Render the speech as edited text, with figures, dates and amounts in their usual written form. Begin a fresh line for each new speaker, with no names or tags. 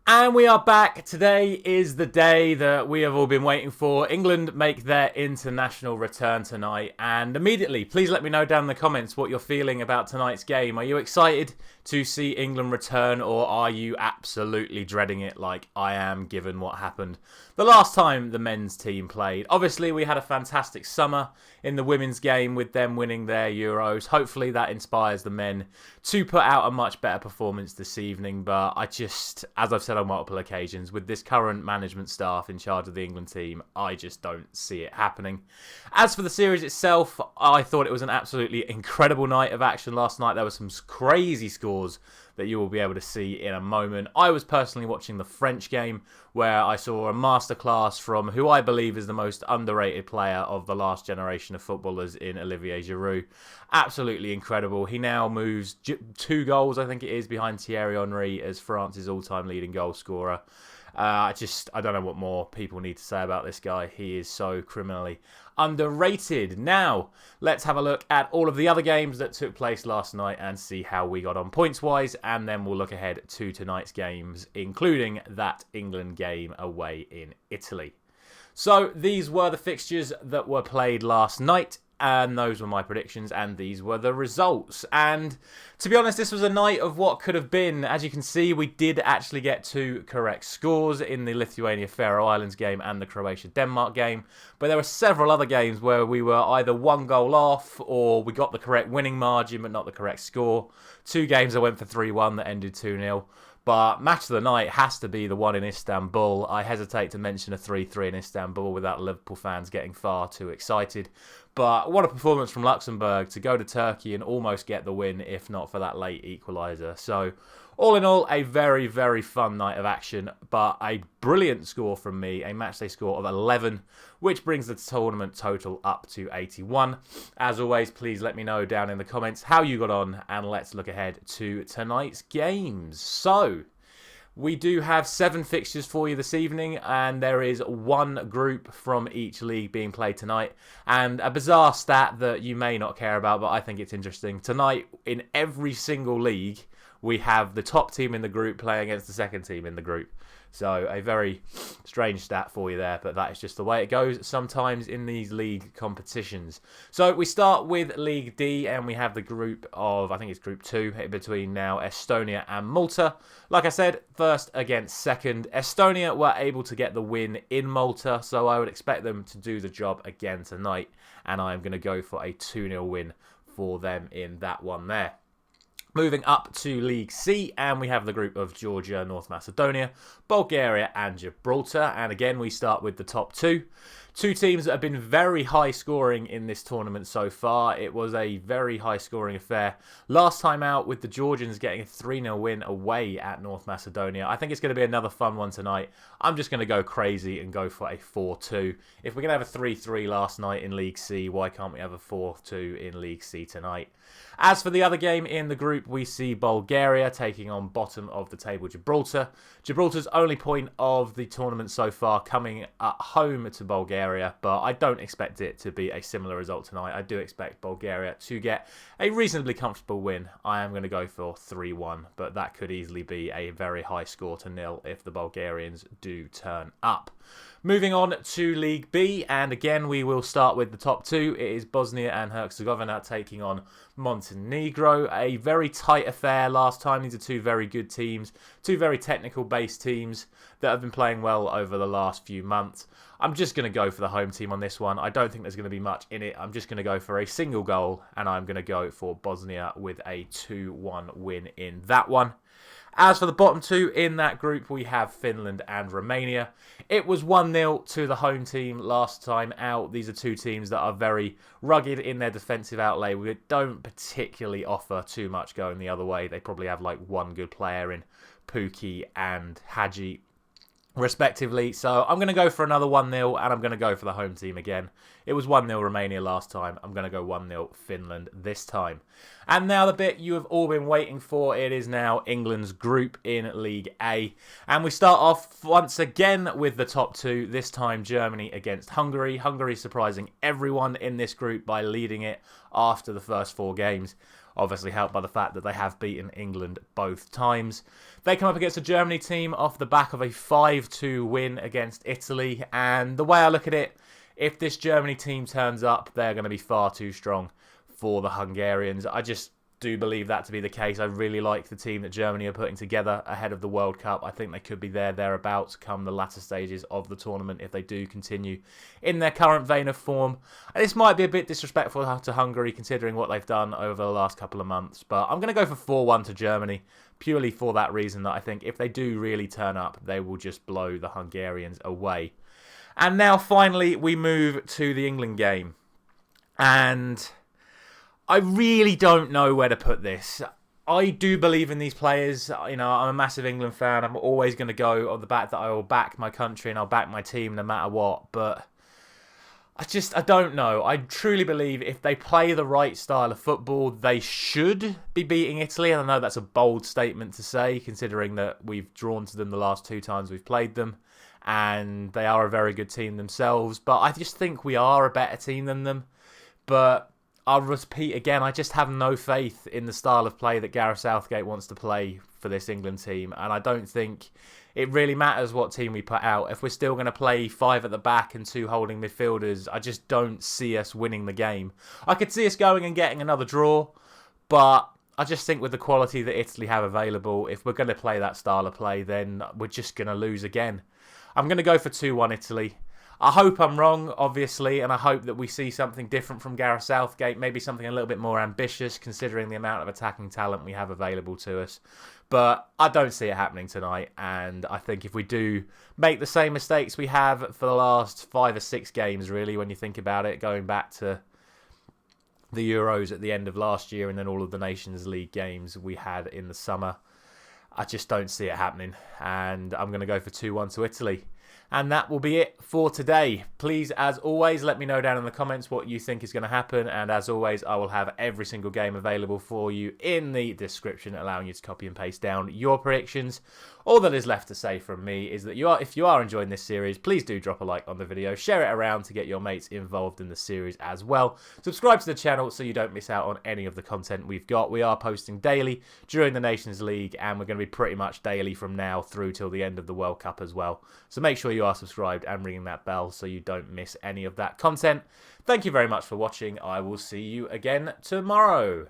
And we are back. Today is the day that we have all been waiting for. England make their international return tonight. And immediately, please let me know down in the comments what you're feeling about tonight's game. Are you excited to see England return, or are you absolutely dreading it like I am, given what happened the last time the men's team played? Obviously, we had a fantastic summer in the women's game with them winning their Euros. Hopefully that inspires the men to put out a much better performance this evening. But I just, as I've said on multiple occasions, with this current management staff in charge of the England team, I just don't see it happening. As for the series itself, I thought it was an absolutely incredible night of action last night. There were some crazy scores that you will be able to see in a moment. I was personally watching the French game, where I saw a masterclass from who I believe is the most underrated player of the last generation of footballers in Olivier Giroud. Absolutely incredible. He now moves 2 goals, I think it is, behind Thierry Henry as France's all-time leading goal scorer. I don't know what more people need to say about this guy. He is so criminally underrated. Now, let's have a look at all of the other games that took place last night and see how we got on points-wise, and then we'll look ahead to tonight's games, including that England game away in Italy. So, these were the fixtures that were played last night. And those were my predictions, and these were the results. And to be honest, this was a night of what could have been. As you can see, we did actually get 2 correct scores in the Lithuania-Faroe Islands game and the Croatia-Denmark game. But there were several other games where we were either 1 goal off, or we got the correct winning margin but not the correct score. 2 games I went for 3-1 that ended 2-0. But match of the night has to be the one in Istanbul. I hesitate to mention a 3-3 in Istanbul without Liverpool fans getting far too excited. But what a performance from Luxembourg to go to Turkey and almost get the win, if not for that late equaliser. So, all in all, a very, very fun night of action, but a brilliant score from me, a matchday score of 11, which brings the tournament total up to 81. As always, please let me know down in the comments how you got on, and let's look ahead to tonight's games. So, we do have 7 fixtures for you this evening, and there is 1 group from each league being played tonight. And a bizarre stat that you may not care about, but I think it's interesting. Tonight, in every single league, we have the top team in the group playing against the second team in the group. So a very strange stat for you there, but that is just the way it goes sometimes in these league competitions. So we start with League D, and we have the group of, I think it's Group 2, between now Estonia and Malta. Like I said, first against second. Estonia were able to get the win in Malta, so I would expect them to do the job again tonight, and I'm going to go for a 2-0 win for them in that one there. Moving up to League C, and we have the group of Georgia, North Macedonia, Bulgaria and Gibraltar. And again, we start with the top 2. 2 teams that have been very high scoring in this tournament so far. It was a very high scoring affair last time out, with the Georgians getting a 3-0 win away at North Macedonia. I think it's going to be another fun one tonight. I'm just going to go crazy and go for a 4-2. If we're going to have a 3-3 last night in League C, why can't we have a 4-2 in League C tonight? As for the other game in the group, we see Bulgaria taking on bottom of the table Gibraltar. Gibraltar's only point of the tournament so far coming at home to Bulgaria, but I don't expect it to be a similar result tonight. I do expect Bulgaria to get a reasonably comfortable win. I am going to go for 3-1, but that could easily be a very high score to 0 if the Bulgarians do turn up. Moving on to League B, and again we will start with the top 2. It is Bosnia and Herzegovina taking on Montenegro. A very tight affair last time. These are 2 very good teams, 2 very technical based teams that have been playing well over the last few months. I'm just going to go for the home team on this one. I don't think there's going to be much in it. I'm just going to go for a single goal, and I'm going to go for Bosnia with a 2-1 win in that one. As for the bottom 2 in that group, we have Finland and Romania. It was 1-0 to the home team last time out. These are 2 teams that are very rugged in their defensive outlay. We don't particularly offer too much going the other way. They probably have like 1 good player in Pukki and Hadji, respectively. So I'm going to go for another 1-0, and I'm going to go for the home team again. It was 1-0 Romania last time. I'm going to go 1-0 Finland this time. And now the bit you have all been waiting for. It is now England's group in League A. And we start off once again with the top 2. This time Germany against Hungary. Hungary surprising everyone in this group by leading it after the first 4 games. obviously helped by the fact that they have beaten England both times. They come up against a Germany team off the back of a 5-2 win against Italy, and the way I look at it, if this Germany team turns up, they're going to be far too strong for the Hungarians. I just do believe that to be the case. I really like the team that Germany are putting together ahead of the World Cup. I think they could be thereabouts come the latter stages of the tournament if they do continue in their current vein of form. And this might be a bit disrespectful to Hungary considering what they've done over the last couple of months, but I'm going to go for 4-1 to Germany purely for that reason, that I think if they do really turn up, they will just blow the Hungarians away. And now finally we move to the England game. And I really don't know where to put this. I do believe in these players. You know, I'm a massive England fan. I'm always going to go on the back that I will back my country and I'll back my team no matter what. But I don't know. I truly believe if they play the right style of football, they should be beating Italy. And I know that's a bold statement to say, considering that we've drawn to them the last 2 times we've played them. And they are a very good team themselves. But I just think we are a better team than them. But I'll repeat again, I just have no faith in the style of play that Gareth Southgate wants to play for this England team. And I don't think it really matters what team we put out. If we're still going to play 5 at the back and 2 holding midfielders, I just don't see us winning the game. I could see us going and getting another draw, but I just think with the quality that Italy have available, if we're going to play that style of play, then we're just going to lose again. I'm going to go for 2-1 Italy. I hope I'm wrong, obviously, and I hope that we see something different from Gareth Southgate, maybe something a little bit more ambitious considering the amount of attacking talent we have available to us. But I don't see it happening tonight, and I think if we do make the same mistakes we have for the last 5 or 6 games, really, when you think about it, going back to the Euros at the end of last year and then all of the Nations League games we had in the summer, I just don't see it happening, and I'm going to go for 2-1 to Italy. And that will be it for today. Please, as always, let me know down in the comments what you think is going to happen. And as always, I will have every single game available for you in the description, allowing you to copy and paste down your predictions. All that is left to say from me is that if you are enjoying this series, please do drop a like on the video. Share it around to get your mates involved in the series as well. Subscribe to the channel so you don't miss out on any of the content we've got. We are posting daily during the Nations League, and we're going to be pretty much daily from now through till the end of the World Cup as well. So make sure you are subscribed and ringing that bell so you don't miss any of that content. Thank you very much for watching. I will see you again tomorrow.